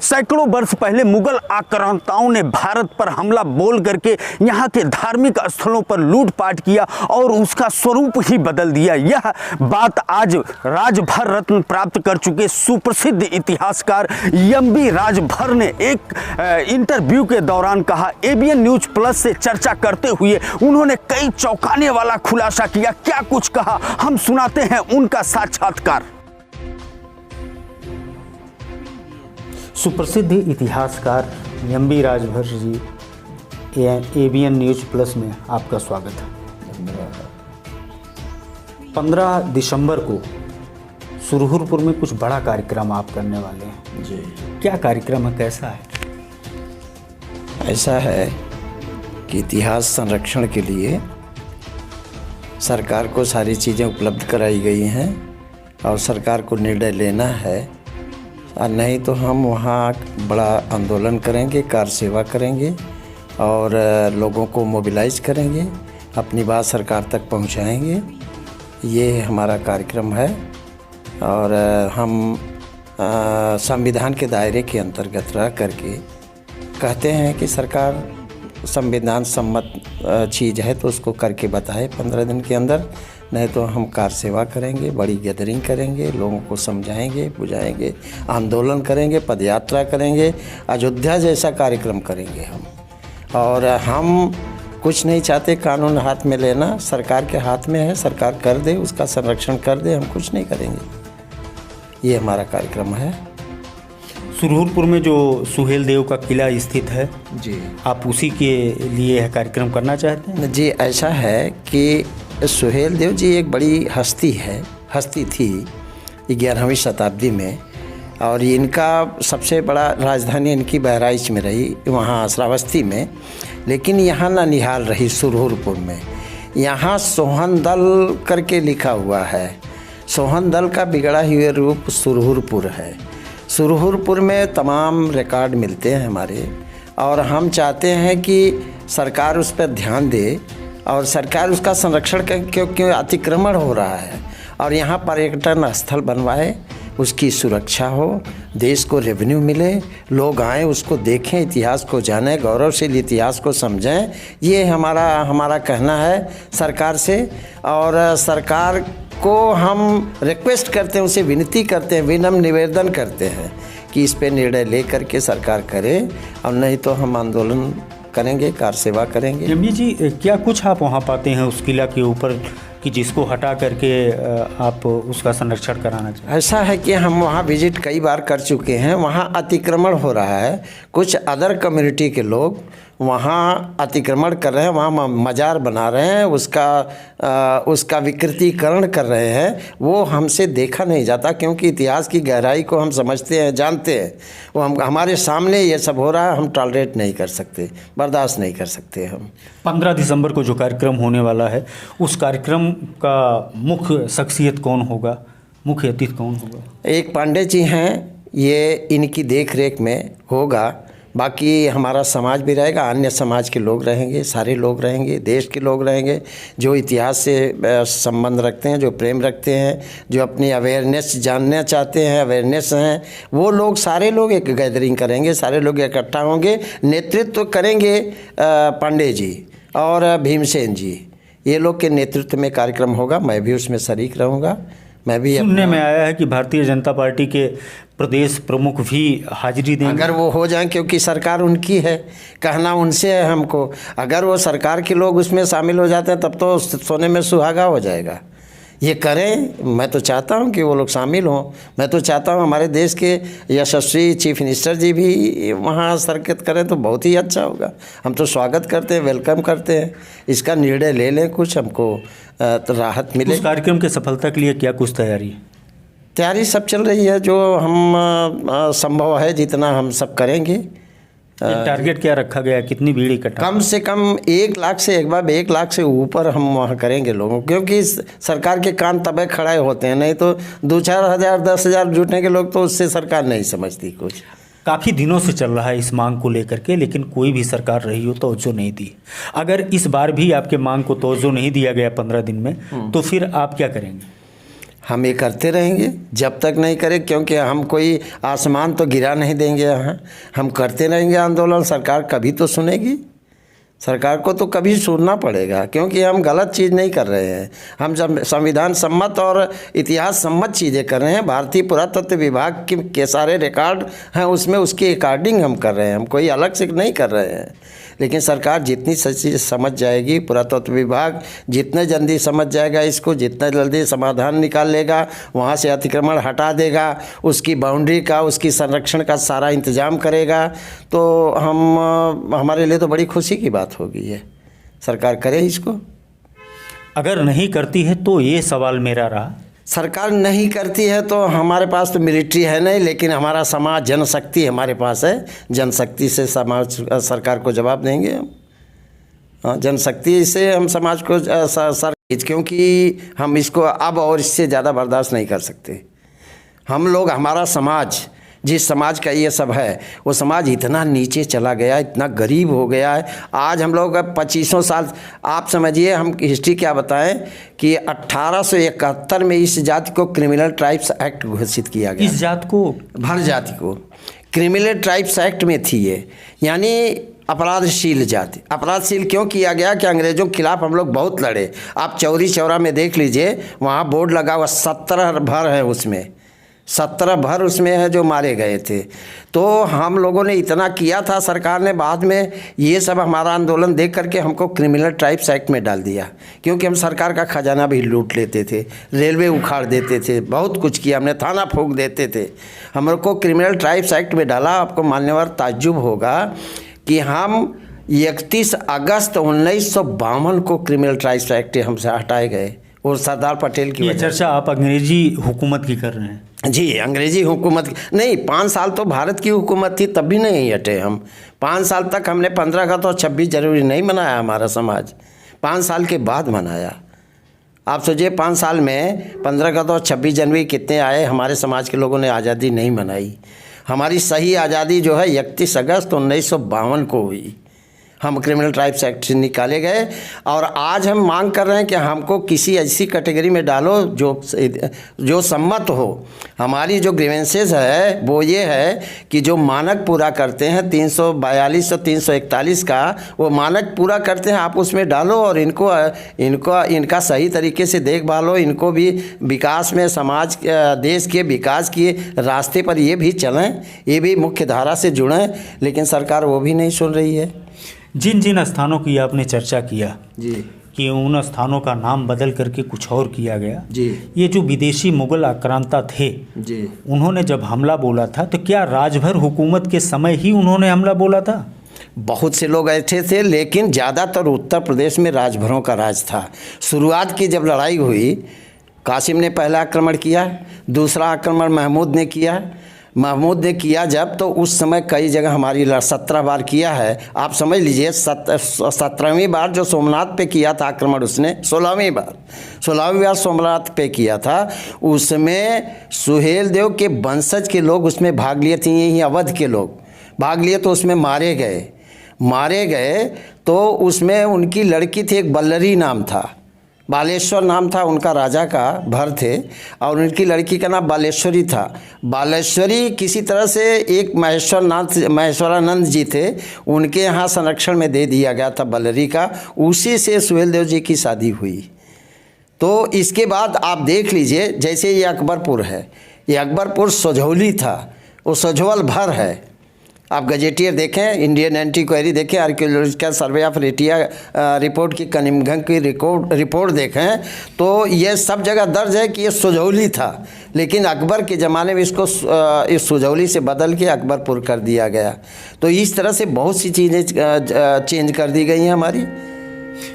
सैकड़ों वर्ष पहले मुगल आक्रांताओं ने भारत पर हमला बोल करके यहाँ के धार्मिक स्थलों पर लूटपाट किया और उसका स्वरूप ही बदल दिया। यह बात आज राजभर रत्न प्राप्त कर चुके सुप्रसिद्ध इतिहासकार एमबी राजभर ने एक इंटरव्यू के दौरान कहा। एबीएन न्यूज प्लस से चर्चा करते हुए उन्होंने कई चौंकाने वाला खुलासा किया। क्या कुछ कहा, हम सुनाते हैं उनका साक्षात्कार। सुप्रसिद्ध इतिहासकार MB Rajbhar ji, ABN news plus में आपका स्वागत है। 15 दिसंबर को सुरहुरपुर में कुछ बड़ा कार्यक्रम आप करने वाले हैं जी। क्या कार्यक्रम है, कैसा है? ऐसा है कि इतिहास संरक्षण के लिए सरकार को सारी चीज़ें उपलब्ध कराई गई हैं और सरकार को निर्णय लेना है, और नहीं तो हम वहाँ बड़ा आंदोलन करेंगे, कार सेवा करेंगे और लोगों को मोबिलाइज करेंगे, अपनी बात सरकार तक पहुँचाएंगे। ये हमारा कार्यक्रम है और हम संविधान के दायरे के अंतर्गत रह करके कहते हैं कि सरकार संविधान सम्मत चीज़ है तो उसको करके बताए 15 दिन के अंदर, नहीं तो हम कार सेवा करेंगे, बड़ी गैदरिंग करेंगे, लोगों को समझाएंगे, बुझाएंगे, आंदोलन करेंगे, पदयात्रा करेंगे, अयोध्या जैसा कार्यक्रम करेंगे हम। और हम कुछ नहीं चाहते कानून हाथ में लेना, सरकार के हाथ में है, सरकार कर दे, उसका संरक्षण कर दे, हम कुछ नहीं करेंगे। ये हमारा कार्यक्रम है। सुरहुरपुर में जो सुहेल देव का किला स्थित है जी, आप उसी के लिए यह कार्यक्रम करना चाहते हैं? जी, ऐसा है कि सुहेल देव जी एक बड़ी हस्ती थी 11वीं शताब्दी में, और इनका सबसे बड़ा राजधानी इनकी बहराइच में रही, वहाँ श्रावस्ती में, लेकिन यहाँ ननिहाल रही सुरहुरपुर में। यहाँ सोहन दल करके लिखा हुआ है। सोहन दल का बिगड़ा हुआ रूप सुरहुरपुर है। सुरहुरपुर में तमाम रिकॉर्ड मिलते हैं हमारे, और हम चाहते हैं कि सरकार उस पर ध्यान दे और सरकार उसका संरक्षण करे, क्योंकि अतिक्रमण हो रहा है, और यहाँ पर्यटन स्थल बनवाए, उसकी सुरक्षा हो, देश को रेवेन्यू मिले, लोग आएँ उसको देखें, इतिहास को जानें, गौरवशील इतिहास को समझें। ये हमारा कहना है सरकार से, और सरकार को हम रिक्वेस्ट करते हैं, उसे विनती करते हैं, विनम्र निवेदन करते हैं कि इस पे निर्णय ले करके सरकार करे, और नहीं तो हम आंदोलन करेंगे, कार सेवा करेंगे। एमबी जी, क्या कुछ आप वहाँ पाते हैं उस किला के ऊपर कि जिसको हटा करके आप उसका संरक्षण कराना चाहते हैं? ऐसा है कि हम वहाँ विजिट कई बार कर चुके हैं। वहाँ अतिक्रमण हो रहा है, कुछ अदर कम्युनिटी के लोग वहाँ अतिक्रमण कर रहे हैं, वहाँ मज़ार बना रहे हैं, उसका विकृतीकरण कर रहे हैं। वो हमसे देखा नहीं जाता, क्योंकि इतिहास की गहराई को हम समझते हैं, जानते हैं। वो हमारे सामने ये सब हो रहा है, हम टॉलरेट नहीं कर सकते, बर्दाश्त नहीं कर सकते हम। 15 दिसंबर को जो कार्यक्रम होने वाला है, उस कार्यक्रम का मुख्य शख्सियत कौन होगा, मुख्य अतिथि कौन होगा? एक पांडे जी हैं, ये इनकी देख रेख में होगा। बाकी हमारा समाज भी रहेगा, अन्य समाज के लोग रहेंगे, सारे लोग रहेंगे, देश के लोग रहेंगे, जो इतिहास से संबंध रखते हैं, जो प्रेम रखते हैं, जो अपनी अवेयरनेस जानना चाहते हैं, अवेयरनेस हैं, वो लोग, सारे लोग एक गैदरिंग करेंगे, सारे लोग इकट्ठा होंगे, नेतृत्व करेंगे पांडे जी और भीमसेन जी, ये लोग के नेतृत्व में कार्यक्रम होगा। मैं भी उसमें शरीक रहूँगा। मैं भी सुनने में आया है कि भारतीय जनता पार्टी के प्रदेश प्रमुख भी हाजिरी देंगे। अगर वो हो जाएं, क्योंकि सरकार उनकी है, कहना उनसे है हमको। अगर वो सरकार के लोग उसमें शामिल हो जाते हैं तब तो सोने में सुहागा हो जाएगा। ये करें, मैं तो चाहता हूं कि वो लोग शामिल हों। मैं तो चाहता हूं हमारे देश के यशस्वी चीफ मिनिस्टर जी भी वहाँ शिरकत करें तो बहुत ही अच्छा होगा। हम तो स्वागत करते हैं, वेलकम करते हैं। इसका निर्णय ले लें, कुछ हमको तो राहत मिले। उस कार्यक्रम की सफलता के लिए क्या कुछ तैयारी है? तैयारी सब चल रही है, जो हम संभव है जितना हम सब करेंगे। टारगेट क्या रखा गया, कितनी भीड़ इकट्ठा? कम से कम 1 लाख से 1 लाख से ऊपर हम वहाँ करेंगे लोगों, क्योंकि सरकार के कान तबे खड़े होते हैं, नहीं तो 2-4 हज़ार 10 हज़ार जुटने के लोग तो उससे सरकार नहीं समझती कुछ। काफ़ी दिनों से चल रहा है इस मांग को लेकर के, लेकिन कोई भी सरकार रही हो तवज्जो नहीं दी। अगर इस बार भी आपके मांग को तवज्जो नहीं दिया गया 15 दिन में, तो फिर आप क्या करेंगे? हम ये करते रहेंगे जब तक नहीं करें, क्योंकि हम कोई आसमान तो गिरा नहीं देंगे यहाँ। हम करते रहेंगे आंदोलन, सरकार कभी तो सुनेगी। सरकार को तो कभी सुनना पड़ेगा, क्योंकि हम गलत चीज़ नहीं कर रहे हैं। हम जब संविधान सम्मत और इतिहास सम्मत चीज़ें कर रहे हैं। भारतीय पुरातत्व विभाग के सारे रिकॉर्ड हैं उसमें, उसके अकॉर्डिंग हम कर रहे हैं। हम कोई अलग से नहीं कर रहे हैं। लेकिन सरकार जितनी सच्ची समझ जाएगी, पुरातत्व विभाग जितने जल्दी समझ जाएगा इसको, जितना जल्दी समाधान निकाल लेगा, वहाँ से अतिक्रमण हटा देगा, उसकी बाउंड्री का, उसकी संरक्षण का सारा इंतजाम करेगा, तो हमारे लिए तो बड़ी खुशी की बात होगी। ये सरकार करे इसको। अगर नहीं करती है तो ये सवाल मेरा रहा, सरकार नहीं करती है तो हमारे पास तो मिलिट्री है नहीं, लेकिन हमारा समाज, जनशक्ति हमारे पास है। जनशक्ति से समाज सरकार को जवाब देंगे हम। जनशक्ति से हम समाज को क्योंकि हम इसको अब और इससे ज़्यादा बर्दाश्त नहीं कर सकते। हम लोग, हमारा समाज, जिस समाज का ये सब है, वो समाज इतना नीचे चला गया, इतना गरीब हो गया है। आज हम लोग 2500 साल, आप समझिए, हम हिस्ट्री क्या बताएं कि 1871 में इस जाति को क्रिमिनल ट्राइब्स एक्ट घोषित किया गया। इस जात को, भर जाति को क्रिमिनल ट्राइब्स एक्ट में थी ये, यानी अपराधशील जाति। अपराधशील क्यों किया गया कि अंग्रेजों के खिलाफ हम लोग बहुत लड़े। आप चौरी चौरा में देख लीजिए, वहाँ बोर्ड लगा हुआ 17 भर है, उसमें 17 भर उसमें है जो मारे गए थे। तो हम लोगों ने इतना किया था, सरकार ने बाद में ये सब हमारा आंदोलन देख करके हमको क्रिमिनल ट्राइब्स एक्ट में डाल दिया, क्योंकि हम सरकार का खजाना भी लूट लेते थे, रेलवे उखाड़ देते थे, बहुत कुछ किया हमने, थाना फूंक देते थे। हम लोग को क्रिमिनल ट्राइब्स एक्ट में डाला। आपको मानने वाला ताज्जुब होगा कि हम 31 अगस्त 1952 को क्रिमिनल ट्राइब्स एक्ट हमसे हटाए गए, और सरदार पटेल की ये वजह। चर्चा आप अंग्रेजी हुकूमत की कर रहे हैं? जी, अंग्रेजी हुकूमत नहीं, 5 साल तो भारत की हुकूमत थी, तब भी नहीं हटे हम। 5 साल तक हमने 15 अगस्त और 26 जनवरी नहीं मनाया, हमारा समाज 5 साल के बाद मनाया। आप सोचिए 5 साल में 15 अगस्त और 26 जनवरी कितने आए, हमारे समाज के लोगों ने आज़ादी नहीं मनाई। हमारी सही आज़ादी जो है 31 अगस्त 1952 को हुई। हम क्रिमिनल ट्राइब्स एक्ट से निकाले गए, और आज हम मांग कर रहे हैं कि हमको किसी ऐसी कैटेगरी में डालो जो सम्मत हो। हमारी जो ग्रीवेंसेस है वो ये है कि जो मानक पूरा करते हैं 342 और 341 का, वो मानक पूरा करते हैं, आप उसमें डालो और इनका सही तरीके से देखभाल हो। इनको भी विकास में, समाज, देश के विकास के रास्ते पर ये भी चलें, ये भी मुख्य धारा से जुड़ें, लेकिन सरकार वो भी नहीं सुन रही है। जिन जिन स्थानों की आपने चर्चा किया जी, कि उन स्थानों का नाम बदल करके कुछ और किया गया, जी, ये जो विदेशी मुगल आक्रांता थे, जी, उन्होंने जब हमला बोला था तो क्या राजभर हुकूमत के समय ही उन्होंने हमला बोला था? बहुत से लोग ऐसे थे, लेकिन ज़्यादातर उत्तर प्रदेश में राजभरों का राज था। शुरुआत की जब लड़ाई हुई, कासिम ने पहला आक्रमण किया, दूसरा आक्रमण महमूद ने किया जब, तो उस समय कई जगह हमारी 17 बार किया है। आप समझ लीजिए 17वीं बार जो सोमनाथ पे किया था आक्रमण उसने, 16वीं बार सोमनाथ पे किया था, उसमें सुहेल देव के वंशज के लोग उसमें भाग लिए थे, यही अवध के लोग भाग लिए, तो उसमें मारे गए। तो उसमें उनकी लड़की थी, एक बल्लरी नाम था, बालेश्वर नाम था उनका, राजा का भर थे, और उनकी लड़की का नाम बालेश्वरी था। बालेश्वरी किसी तरह से एक महेश्वरानंद जी थे, उनके यहाँ संरक्षण में दे दिया गया था बल्लरी का, उसी से सुहेल देव जी की शादी हुई। तो इसके बाद आप देख लीजिए, जैसे ये अकबरपुर है, ये अकबरपुर सोझौली था, वो सोझवल भर है। आप गजेटियर देखें, इंडियन एंटीक्वायरी देखें, archaeological survey of India report की कनिमघन की रिपोर्ट देखें, तो ये सब जगह दर्ज है कि ये सुझौली था, लेकिन अकबर के ज़माने में इसको इस सुझौली से बदल के अकबरपुर कर दिया गया। तो इस तरह से बहुत सी चीज़ें चेंज कर दी गई हैं हमारी।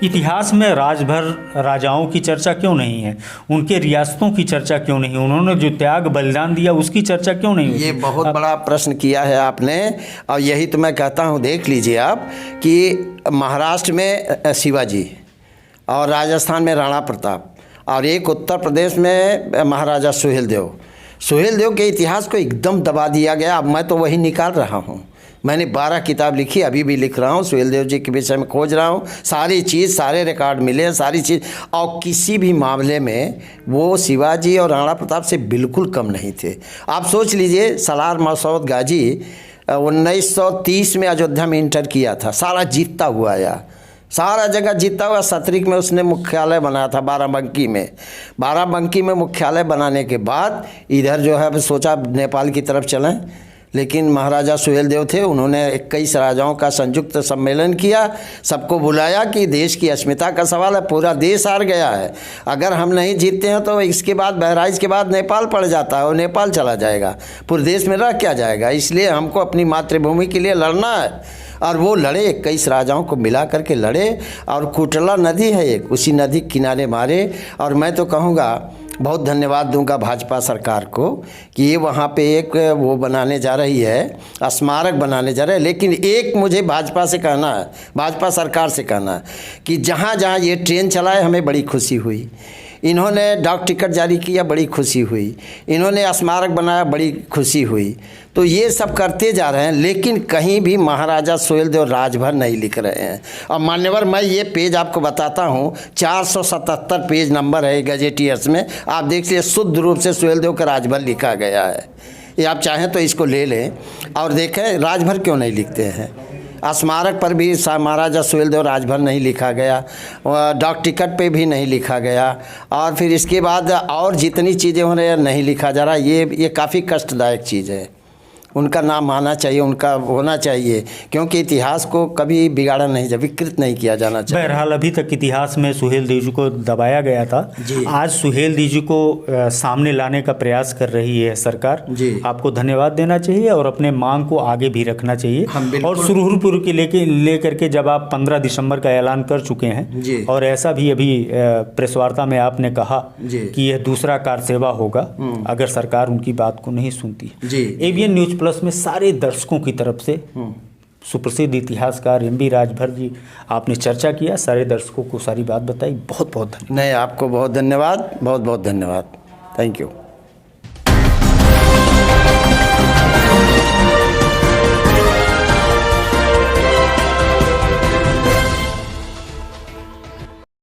इतिहास में राजभर राजाओं की चर्चा क्यों नहीं है? उनके रियासतों की चर्चा क्यों नहीं? उन्होंने जो त्याग बलिदान दिया उसकी चर्चा क्यों नहीं? ये बहुत बड़ा प्रश्न किया है आपने, और यही तो मैं कहता हूँ, देख लीजिए आप कि महाराष्ट्र में शिवाजी, और राजस्थान में राणा प्रताप, और एक उत्तर प्रदेश में महाराजा सुहेल देव के इतिहास को एकदम दबा दिया गया। अब मैं तो वही निकाल रहा हूँ, मैंने 12 किताब लिखी, अभी भी लिख रहा हूँ, सुहेल देव जी के विषय में खोज रहा हूँ। सारी चीज़, सारे रिकॉर्ड मिले हैं, सारी चीज़। और किसी भी मामले में वो शिवाजी और राणा प्रताप से बिल्कुल कम नहीं थे। आप सोच लीजिए, सलार मसूद गाजी 1930 में अयोध्या में इंटर किया था, सारा जीतता हुआ आया, सारा जगह जीता हुआ। सतरिक में उसने मुख्यालय बनाया था, बाराबंकी में। बाराबंकी में मुख्यालय बनाने के बाद इधर जो है सोचा नेपाल की तरफ चलें, लेकिन महाराजा सुहेल देव थे, उन्होंने 21 राजाओं का संयुक्त सम्मेलन किया, सबको बुलाया कि देश की अस्मिता का सवाल है, पूरा देश हार गया है, अगर हम नहीं जीतते हैं तो इसके बाद बहराइच के बाद नेपाल पड़ जाता है और नेपाल चला जाएगा, पूरे देश में रह क्या जाएगा, इसलिए हमको अपनी मातृभूमि के लिए लड़ना है। और वो लड़े, 21 राजाओं को मिला करके लड़े, और कुटला नदी है एक, उसी नदी किनारे मारे। और मैं तो कहूँगा, बहुत धन्यवाद दूंगा भाजपा सरकार को कि ये वहाँ पे एक वो बनाने जा रही है, स्मारक बनाने जा रहे हैं। लेकिन एक मुझे भाजपा से कहना है, भाजपा सरकार से कहना है कि जहाँ जहाँ ये ट्रेन चलाए हमें बड़ी खुशी हुई, इन्होंने डाक टिकट जारी किया, बड़ी खुशी हुई, इन्होंने स्मारक बनाया, बड़ी खुशी हुई। तो ये सब करते जा रहे हैं, लेकिन कहीं भी महाराजा सुहेल देव राजभर नहीं लिख रहे हैं। और मान्यवर, मैं ये पेज आपको बताता हूँ, 477 पेज नंबर है गजेटियर्स में, आप देख लीजिए, शुद्ध रूप से सुहेल देव का राजभर लिखा गया है। ये आप चाहें तो इसको ले लें और देखें राजभर क्यों नहीं लिखते हैं। स्मारक पर भी महाराजा सुहेल देव राजभर नहीं लिखा गया, डाक टिकट पे भी नहीं लिखा गया, और फिर इसके बाद और जितनी चीज़ें हो रही हैं नहीं लिखा जा रहा। ये काफ़ी कष्टदायक चीज़ है। उनका नाम आना चाहिए, उनका होना चाहिए, क्योंकि इतिहास को कभी बिगाड़ा नहीं जाए, विकृत नहीं किया जाना चाहिए। बहरहाल अभी तक इतिहास में सुहेल देव जी को दबाया गया था, आज सुहेल देव जी को सामने लाने का प्रयास कर रही है सरकार। आपको धन्यवाद देना चाहिए और अपने मांग को आगे भी रखना चाहिए। और सुरहुरपुर के लेकर के जब आप 15 दिसंबर का ऐलान कर चुके हैं, और ऐसा भी अभी प्रेस वार्ता में आपने कहा कि यह दूसरा कार सेवा होगा अगर सरकार उनकी बात को नहीं सुनती। एबीएन न्यूज प्लस में सारे दर्शकों की तरफ से सुप्रसिद्ध इतिहासकार एम.बी. राजभर जी, आपने चर्चा किया, सारे दर्शकों को सारी बात बताई, बहुत बहुत धन्यवाद। नहीं, आपको बहुत धन्यवाद, बहुत बहुत धन्यवाद, थैंक यू।